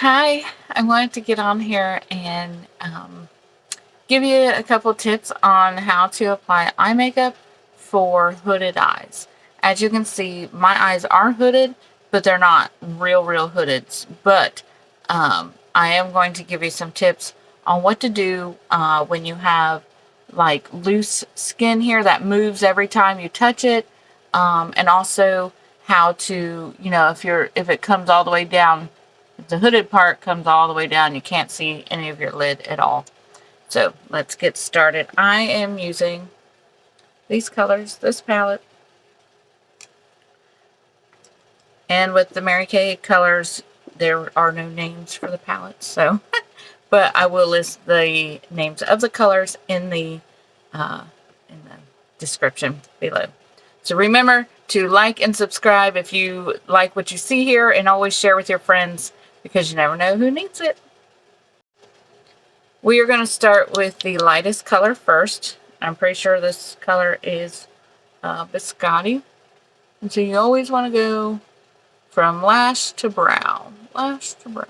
Hi, I wanted to get on here and give you a couple tips on how to apply eye makeup for hooded eyes. As you can see, my eyes are hooded, but they're not real hooded. But I am going to give you some tips on what to do when you have like loose skin here that moves every time you touch it, and also how to, if it comes all the way down, if the hooded part comes all the way down, you can't see any of your lid at all. So let's get started. I am using these colors, this palette, and with the Mary Kay colors, there are no names for the palettes, so but I will list the names of the colors in the description below. So remember to like and subscribe if you like what you see here, and always share with your friends because you never know who needs it. We are going to start with the lightest color first. I'm pretty sure this color is Biscotti. And so you always want to go from lash to brow. Lash to brow.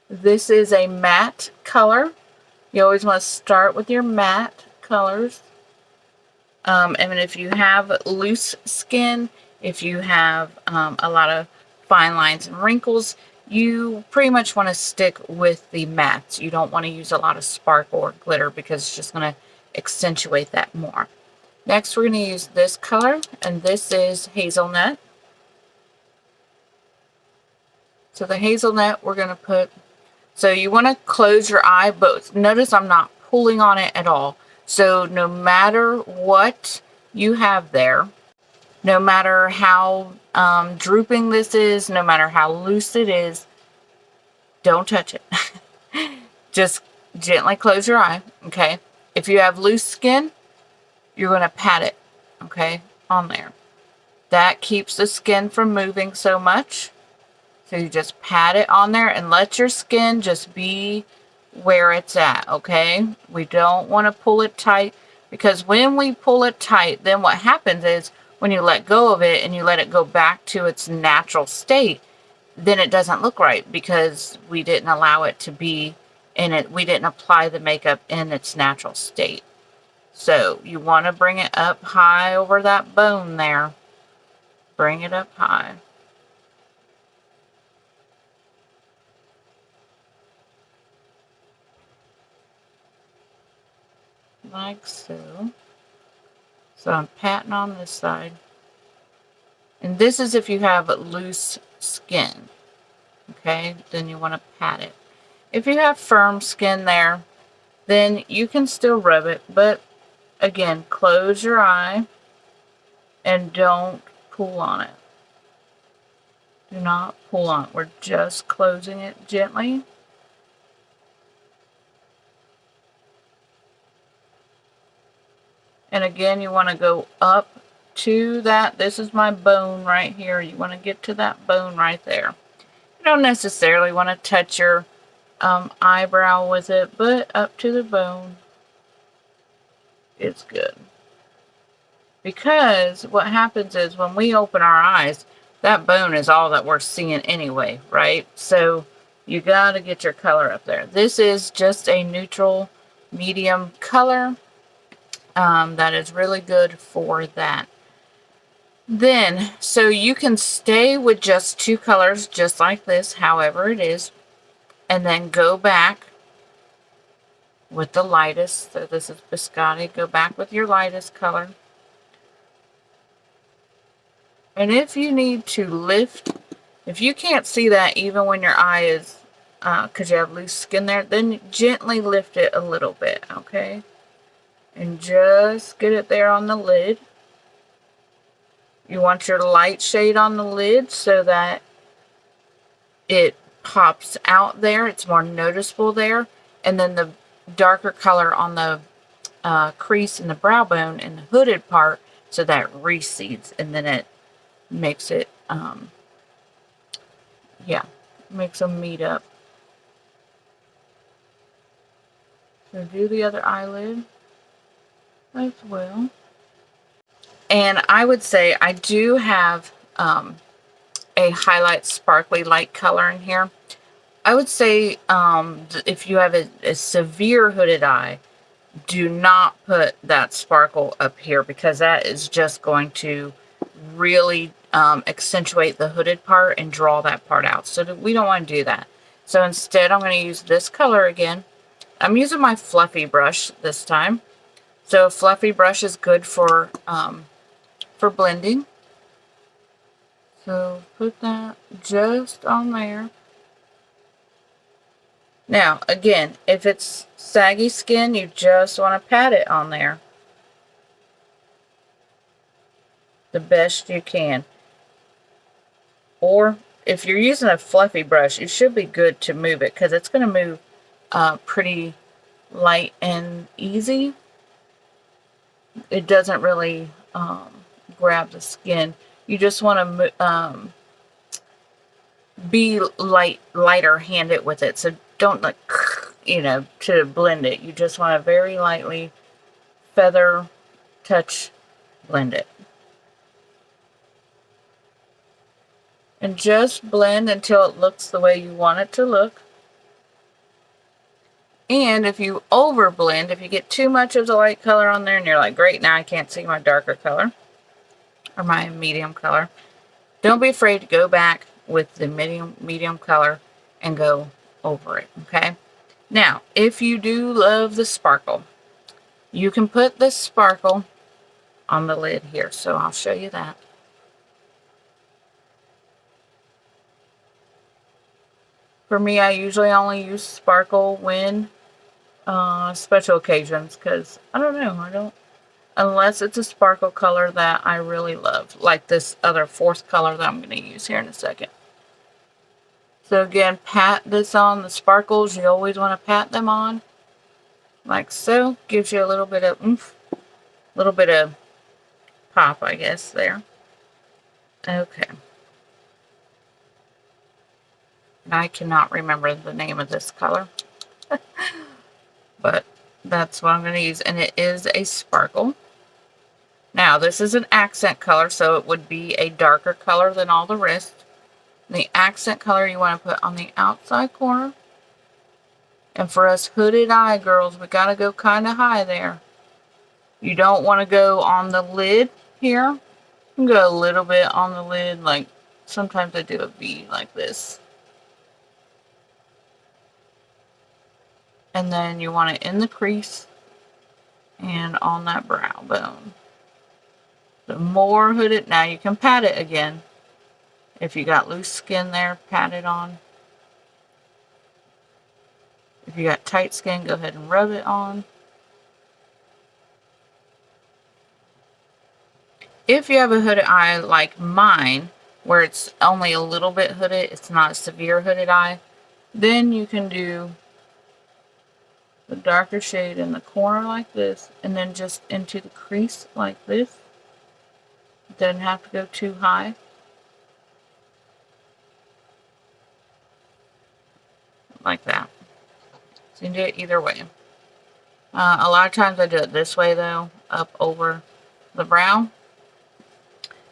This is a matte color. You always want to start with your matte colors. And if you have loose skin, if you have a lot of fine lines and wrinkles, you pretty much want to stick with the mattes. You don't want to use a lot of sparkle or glitter because it's just going to accentuate that more. Next, we're going to use this color, and this is Hazelnut. So the Hazelnut we're going to put, so you want to close your eye, but notice I'm not pulling on it at all. So no matter what you have there, no matter how drooping this is, no matter how loose it is, don't touch it. Just gently close your eye, okay? If you have loose skin, you're going to pat it, okay, on there. That keeps the skin from moving so much. So you just pat it on there and let your skin just be where it's at, okay? We don't want to pull it tight, because when we pull it tight, then what happens is when you let go of it and you let it go back to its natural state, then it doesn't look right because we didn't allow it to be in it. We didn't apply the makeup in its natural state. So you want to bring it up high over that bone there. Bring it up high. Like so. So I'm patting on this side. And this is if you have loose skin. Okay, then you want to pat it. If you have firm skin there, then you can still rub it, but again, close your eye and don't pull on it. Do not pull on it. We're just closing it gently. And again, you want to go up to that. This is my bone right here. You want to get to that bone right there. You don't necessarily want to touch your eyebrow with it, but up to the bone, it's good. Because what happens is when we open our eyes, that bone is all that we're seeing anyway, right? So you got to get your color up there. This is just a neutral medium color. That is really good for that. Then, so you can stay with just two colors, just like this, however it is, and then go back with the lightest. So this is Biscotti. Go back with your lightest color. And if you need to lift, if you can't see that even when your eye is, because you have loose skin there, then gently lift it a little bit, okay? And just get it there on the lid. You want your light shade on the lid so that it pops out there. It's more noticeable there. And then the darker color on the crease in the brow bone and the hooded part so that it recedes. And then it makes it, makes them meet up. So do the other eyelid. as well. And I would say I do have a highlight sparkly light color in here. I would say if you have a severe hooded eye, do not put that sparkle up here, because that is just going to really accentuate the hooded part and draw that part out. So we don't want to do that. So instead, I'm going to use this color again. I'm using my fluffy brush this time. So a fluffy brush is good for blending. So put that just on there. Now, again, if it's saggy skin, you just want to pat it on there the best you can. Or if you're using a fluffy brush, it should be good to move it, because it's going to move pretty light and easy. It doesn't really grab the skin. You just want to be lighter handed with it. So don't, like, you know, to blend it. You just want to very lightly feather touch blend it. And just blend until it looks the way you want it to look. And if you over blend, if you get too much of the light color on there and you're like, great, now I can't see my darker color or my medium color, don't be afraid to go back with the medium color and go over it, okay? Now, if you do love the sparkle, you can put the sparkle on the lid here. So I'll show you that. For me, I usually only use sparkle when special occasions, because I don't know, unless it's a sparkle color that I really love, like this other fourth color that I'm going to use here in a second. So again, pat this on. The sparkles, you always want to pat them on, like so. Gives you a little bit of oomph, a little bit of pop, I guess, there. Okay. I cannot remember the name of this color. But that's what I'm going to use, and it is a sparkle. Now, this is an accent color, so it would be a darker color than all the rest. The accent color you want to put on the outside corner. And for us hooded eye girls, we got to go kind of high there. You don't want to go on the lid here. You can go a little bit on the lid, like sometimes I do a V like this. And then you want it in the crease and on that brow bone. The more hooded, now you can pat it again. If you got loose skin there, pat it on. If you got tight skin, go ahead and rub it on. If you have a hooded eye like mine, where it's only a little bit hooded, it's not a severe hooded eye, then you can do the darker shade in the corner like this, and then just into the crease like this. It doesn't have to go too high. Like that. So you can do it either way. A lot of times I do it this way though, up over the brow.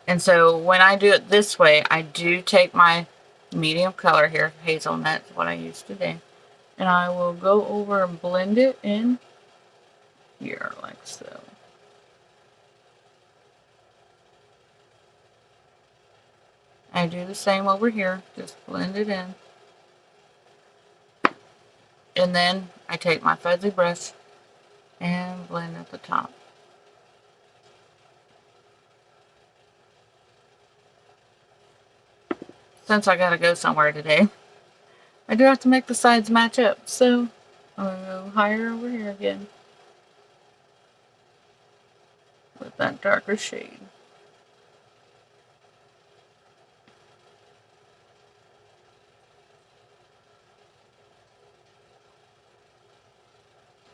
And so when I do it this way, I do take my medium color here, Hazelnut is what I use today. And I will go over and blend it in here, like so. I do the same over here, just blend it in. And then I take my fuzzy brush and blend at the top. Since I gotta go somewhere today, I do have to make the sides match up, so I'm going to go higher over here again with that darker shade.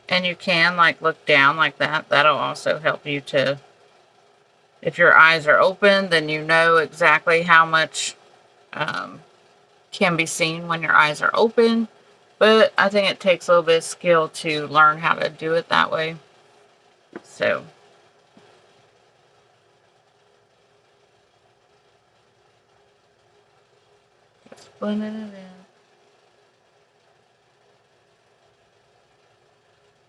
And you can, like, look down like that. That'll also help you to, if your eyes are open, then you know exactly how much can be seen when your eyes are open. But I think it takes a little bit of skill to learn how to do it that way. So blending it in.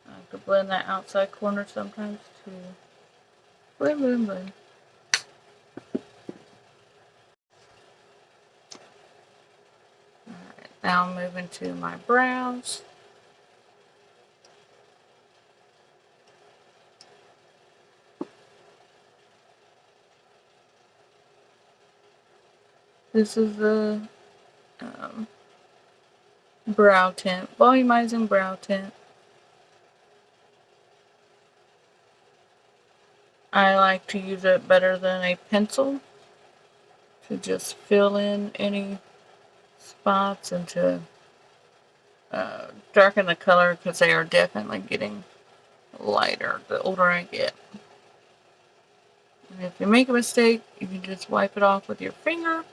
I have to blend that outside corner sometimes too. Blend, blend, blend. Alright, now I'm moving to my brows. This is the brow tint, volumizing brow tint. I like to use it better than a pencil to just fill in any spots and to darken the color, because they are definitely getting lighter the older I get. And if you make a mistake, you can just wipe it off with your finger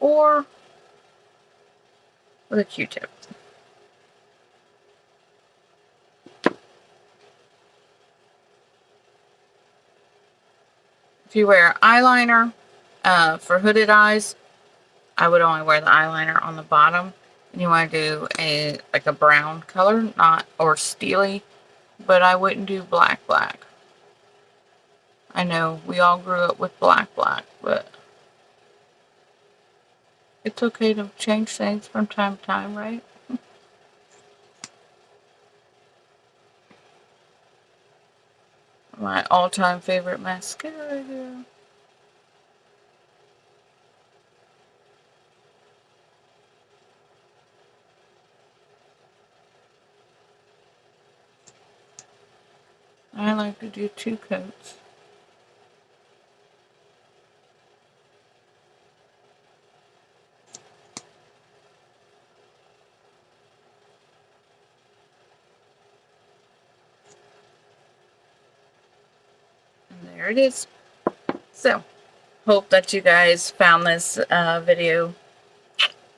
or with a Q-tip. If you wear eyeliner for hooded eyes, I would only wear the eyeliner on the bottom. And you want to do a brown color, not or steely, but I wouldn't do black. I know we all grew up with black, but it's okay to change things from time to time, right? My all-time favorite mascara here. I like to do 2 coats. And there it is. So, hope that you guys found this video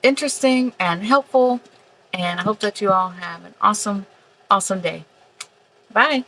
interesting and helpful. And I hope that you all have an awesome, awesome day. Bye.